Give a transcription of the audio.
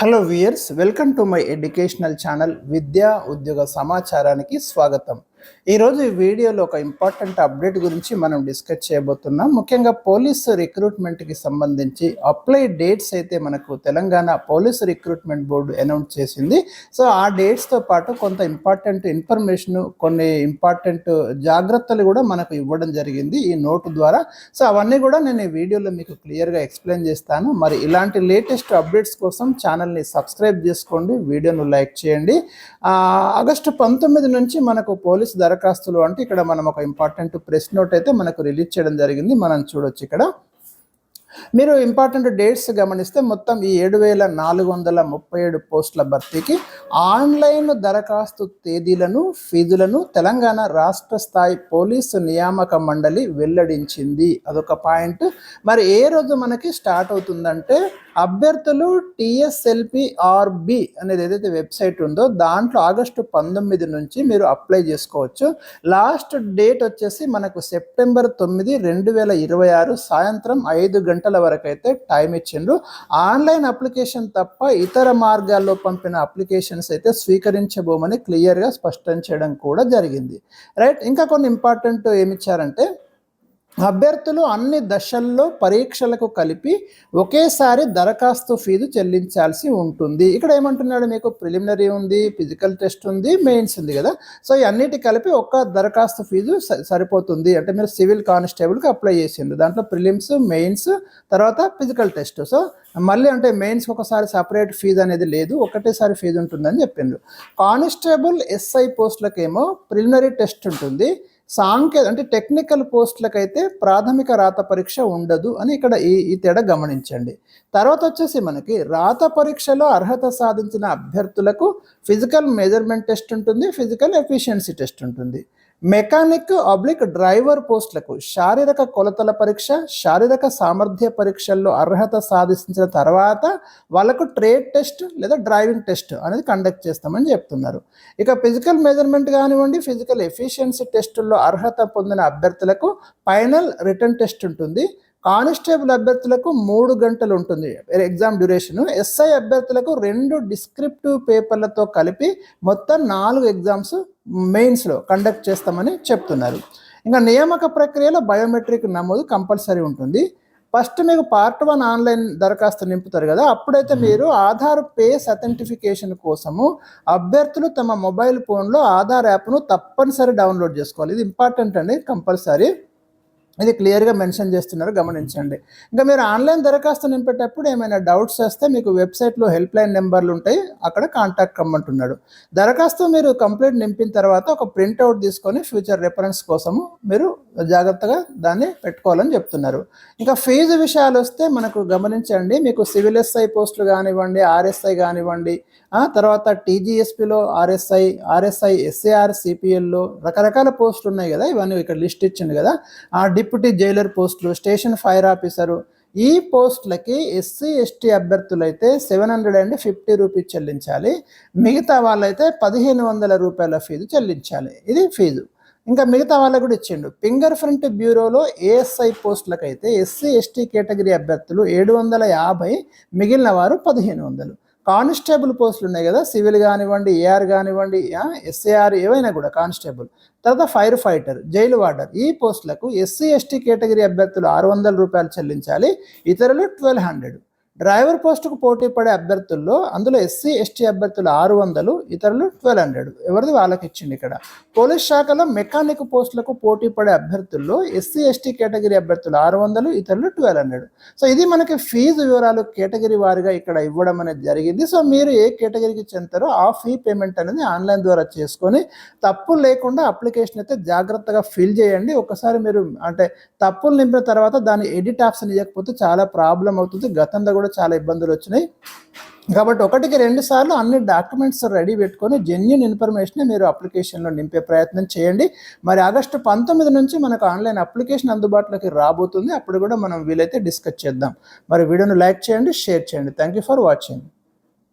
Hello viewers, welcome to my educational channel విద్యా ఉద్యోగ సమాచారానికి స్వాగతం. ఈరోజు ఈ వీడియోలో ఒక ఇంపార్టెంట్ అప్డేట్ గురించి మనం డిస్కస్ చేయబోతున్నాం. ముఖ్యంగా పోలీసు రిక్రూట్మెంట్కి సంబంధించి అప్లై డేట్స్ అయితే మనకు Telangana police recruitment board announce చేసింది. సో ఆ డేట్స్తో పాటు కొంత ఇంపార్టెంట్ ఇన్ఫర్మేషన్, కొన్ని ఇంపార్టెంట్ జాగ్రత్తలు కూడా మనకు ఇవ్వడం జరిగింది ఈ నోటు ద్వారా. సో అవన్నీ కూడా నేను ఈ వీడియోలో మీకు క్లియర్గా ఎక్స్ప్లెయిన్ చేస్తాను. మరి ఇలాంటి లేటెస్ట్ అప్డేట్స్ కోసం ఛానల్ని సబ్స్క్రైబ్ చేసుకోండి, వీడియోను లైక్ చేయండి. ఆగస్టు 19 నుంచి మనకు పోలీస్ దరఖాస్తులు అంటే ఇక్కడ మనం ఒక ఇంపార్టెంట్ ప్రెస్ నోట్ అయితే మనకు రిలీజ్ చేయడం జరిగింది. మనం చూడొచ్చు ఇక్కడ. మీరు ఇంపార్టెంట్ డేట్స్ గమనిస్తే మొత్తం ఈ 7437 పోస్టుల భర్తీకి ఆన్లైన్ దరఖాస్తు తేదీలను, ఫీజులను తెలంగాణ రాష్ట్ర స్థాయి పోలీసు నియామక మండలి వెల్లడించింది. అదొక పాయింట్. మరి ఏ రోజు మనకి స్టార్ట్ అవుతుందంటే అభ్యర్థులు TSLPRB అనేది ఏదైతే వెబ్సైట్ ఉందో దాంట్లో ఆగస్టు 19 నుంచి మీరు అప్లై చేసుకోవచ్చు. లాస్ట్ డేట్ వచ్చేసి మనకు సెప్టెంబర్ 9, 2026 సాయంత్రం 5 గంటల వరకు అయితే టైం ఇచ్చిండ్రు. ఆన్లైన్ అప్లికేషన్ తప్ప ఇతర మార్గాల్లో పంపిన అప్లికేషన్స్ అయితే స్వీకరించబోమని క్లియర్గా స్పష్టం చేయడం కూడా జరిగింది. రైట్. ఇంకా కొన్ని ఇంపార్టెంట్ ఏమిచ్చారంటే అభ్యర్థులు అన్ని దశల్లో పరీక్షలకు కలిపి ఒకేసారి దరఖాస్తు ఫీజు చెల్లించాల్సి ఉంటుంది. ఇక్కడ ఏమంటున్నాడు, మీకు ప్రిలిమినరీ ఉంది, ఫిజికల్ టెస్ట్ ఉంది, మెయిన్స్ ఉంది కదా. సో ఈ అన్నిటి కలిపి ఒక్క దరఖాస్తు ఫీజు సరిపోతుంది. అంటే మీరు సివిల్ కానిస్టేబుల్కి అప్లై చేసిండ్రు, దాంట్లో ప్రిలిమ్స్, మెయిన్స్, తర్వాత ఫిజికల్ టెస్ట్. సో మళ్ళీ అంటే మెయిన్స్ ఒకసారి సపరేట్ ఫీజు అనేది లేదు, ఒకటేసారి ఫీజు ఉంటుందని చెప్పిండ్రు. కానిస్టేబుల్ SI పోస్టులకేమో ప్రిలిమినరీ టెస్ట్ ఉంటుంది. అంటే టెక్నికల్ పోస్టులకైతే ప్రాథమిక రాత పరీక్ష ఉండదు అని ఇక్కడ ఈ తేడా గమనించండి. తర్వాత వచ్చేసి మనకి రాత పరీక్షలో అర్హత సాధించిన అభ్యర్థులకు ఫిజికల్ మెజర్మెంట్ టెస్ట్ ఉంటుంది, ఫిజికల్ ఎఫిషియన్సీ టెస్ట్ ఉంటుంది. మెకానిక్ డ్రైవర్ పోస్టులకు శారీరక కొలతల పరీక్ష, శారీరక సామర్థ్య పరీక్షల్లో అర్హత సాధించిన తర్వాత వాళ్ళకు ట్రేడ్ టెస్ట్ లేదా డ్రైవింగ్ టెస్ట్ అనేది కండక్ట్ చేస్తామని చెప్తున్నారు. ఇక ఫిజికల్ మెజర్మెంట్ కానివ్వండి, ఫిజికల్ ఎఫిషియన్సీ టెస్టుల్లో అర్హత పొందిన అభ్యర్థులకు ఫైనల్ రిటర్న్ టెస్ట్ ఉంటుంది. కానిస్టేబుల్ అభ్యర్థులకు 3 గంటలు ఉంటుంది ఎగ్జామ్ డ్యూరేషను. SI అభ్యర్థులకు 2 డిస్క్రిప్టివ్ పేపర్లతో కలిపి మొత్తం 4 ఎగ్జామ్స్ మెయిన్స్లో కండక్ట్ చేస్తామని చెప్తున్నారు. ఇంకా నియామక ప్రక్రియలో బయోమెట్రిక్ నమోదు కంపల్సరీ ఉంటుంది. ఫస్ట్ మీకు Part 1 ఆన్లైన్ దరఖాస్తు నింపుతారు కదా, అప్పుడైతే మీరు ఆధార్ పేస్ అథెంటిఫికేషన్ కోసము అభ్యర్థులు తమ మొబైల్ ఫోన్లో ఆధార్ యాప్ను తప్పనిసరి డౌన్లోడ్ చేసుకోవాలి. ఇది ఇంపార్టెంట్ అండి, కంపల్సరీ. ఇది క్లియర్గా మెన్షన్ చేస్తున్నారు, గమనించండి. ఇంకా మీరు ఆన్లైన్ దరఖాస్తు నింపేటప్పుడు ఏమైనా డౌట్స్ వస్తే మీకు వెబ్సైట్లో హెల్ప్ లైన్ నెంబర్లు ఉంటాయి, అక్కడ కాంటాక్ట్ కమ్మంటున్నాడు. దరఖాస్తు మీరు కంప్లీట్ నింపిన తర్వాత ఒక ప్రింట్అవుట్ తీసుకొని ఫ్యూచర్ రెఫరెన్స్ కోసము మీరు జాగ్రత్తగా దాన్ని పెట్టుకోవాలని చెప్తున్నారు. ఇంకా ఫీజు విషయాలు వస్తే మనకు గమనించండి, మీకు సివిల్ SI పోస్టులు కానివ్వండి, RSI కానివ్వండి, తర్వాత TGSPలో RSI, SAR, CPLలో రకరకాల పోస్టులు ఉన్నాయి కదా, ఇవన్నీ ఇక్కడ లిస్ట్ ఇచ్చింది కదా. డిప్యూటీ జైలర్ పోస్టులు, స్టేషన్ ఫైర్ ఆఫీసరు, ఈ పోస్టులకి SC ST అభ్యర్థులు అయితే 750 రూపీస్ చెల్లించాలి. మిగతా వాళ్ళైతే 1500 రూపాయల ఫీజు చెల్లించాలి. ఇది ఫీజు. ఇంకా మిగతా వాళ్ళకు కూడా ఇచ్చిండు. ఫింగర్ ప్రింట్ బ్యూరోలో ASI పోస్టులకు అయితే SC ST కేటగిరీ అభ్యర్థులు 750, మిగిలిన వారు 1500. కానిస్టేబుల్ పోస్టులు ఉన్నాయి కదా, సివిల్ కానివ్వండి, AR కానివ్వండి, SAR ఏవైనా కూడా కానిస్టేబుల్. తర్వాత ఫైర్ ఫైటర్, జైలు వార్డర్, ఈ పోస్టులకు SC ST కేటగిరీ అభ్యర్థులు 600 రూపాయలు చెల్లించాలి, ఇతరులు 1200. డ్రైవర్ పోస్టుకు పోటీ పడే అభ్యర్థుల్లో అందులో SC ST అభ్యర్థులు 600, ఇతరులు 1200. ఎవరిది వాళ్ళకి ఇచ్చింది ఇక్కడ. పోలీస్ శాఖలో మెకానిక్ పోస్టులకు పోటీ పడే అభ్యర్థుల్లో SC ST కేటగిరీ అభ్యర్థులు 600, ఇతరులు 1200. సో ఇది మనకి ఫీజు వివరాలు కేటగిరీ వారిగా ఇక్కడ ఇవ్వడం అనేది జరిగింది. సో మీరు ఏ కేటగిరీకి చెందుతారో ఆ ఫీ పేమెంట్ అనేది ఆన్లైన్ ద్వారా చేసుకొని తప్పులు లేకుండా అప్లికేషన్ అయితే జాగ్రత్తగా ఫిల్ చేయండి. ఒకసారి మీరు అంటే తప్పులు నింపిన తర్వాత దాన్ని ఎడిట్ ఆప్షన్ ఇవ్వకపోతే చాలా ప్రాబ్లం అవుతుంది. గతంలో కూడా చాలా ఇబ్బందులు వచ్చినాయి. కాబట్టి 1కి 2 సార్లు అన్ని డాక్యుమెంట్స్ రెడీ పెట్టుకొని జెన్యూన్ ఇన్ఫర్మేషన్ మీరు అప్లికేషన్లో నింపే ప్రయత్నం చేయండి. మరి ఆగస్టు 19 నుంచి మనకు ఆన్లైన్ అప్లికేషన్ అందుబాటులోకి రాబోతుంది. అప్పుడు కూడా మనం వీలైతే డిస్కస్ చేద్దాం. మరి వీడియోను లైక్ చేయండి, షేర్ చేయండి. Thank you for watching.